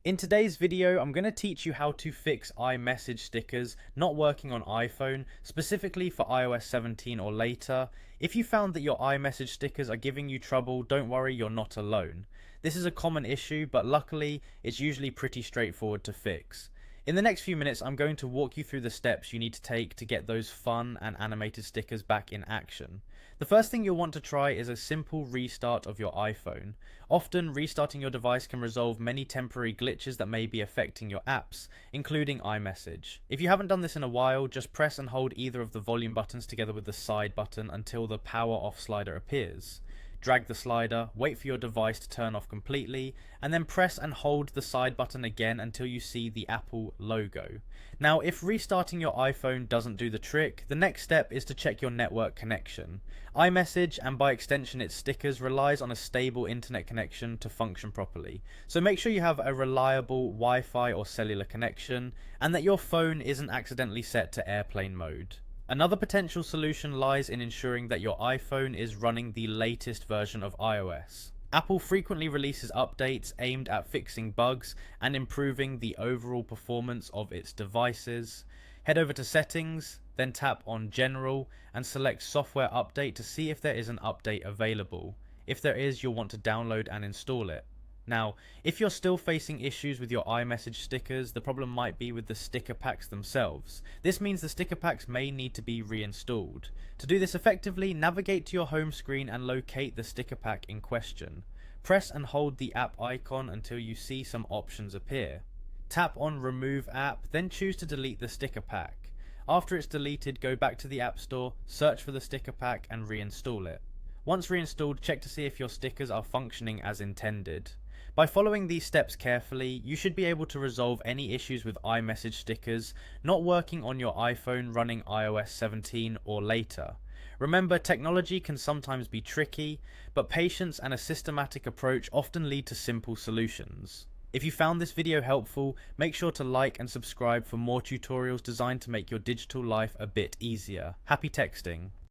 In today's video, I'm going to teach you how to fix iMessage stickers not working on iPhone, specifically for iOS 17 or later. If you found that your iMessage stickers are giving you trouble, don't worry, you're not alone. This is a common issue, but luckily, it's usually pretty straightforward to fix. In the next few minutes, I'm going to walk you through the steps you need to take to get those fun and animated stickers back in action. The first thing you'll want to try is a simple restart of your iPhone. Often, restarting your device can resolve many temporary glitches that may be affecting your apps, including iMessage. If you haven't done this in a while, just press and hold either of the volume buttons together with the side button until the power off slider appears. Drag the slider, wait for your device to turn off completely, and then press and hold the side button again until you see the Apple logo. Now, if restarting your iPhone doesn't do the trick, the next step is to check your network connection. iMessage, and by extension its stickers, relies on a stable internet connection to function properly. So make sure you have a reliable Wi-Fi or cellular connection, and that your phone isn't accidentally set to airplane mode. Another potential solution lies in ensuring that your iPhone is running the latest version of iOS. Apple frequently releases updates aimed at fixing bugs and improving the overall performance of its devices. Head over to Settings, then tap on General and select Software Update to see if there is an update available. If there is, you'll want to download and install it. Now, if you're still facing issues with your iMessage stickers, the problem might be with the sticker packs themselves. This means the sticker packs may need to be reinstalled. To do this effectively, navigate to your home screen and locate the sticker pack in question. Press and hold the app icon until you see some options appear. Tap on Remove App, then choose to delete the sticker pack. After it's deleted, go back to the App Store, search for the sticker pack and reinstall it. Once reinstalled, check to see if your stickers are functioning as intended. By following these steps carefully, you should be able to resolve any issues with iMessage stickers not working on your iPhone running iOS 17 or later. Remember, technology can sometimes be tricky, but patience and a systematic approach often lead to simple solutions. If you found this video helpful, make sure to like and subscribe for more tutorials designed to make your digital life a bit easier. Happy texting!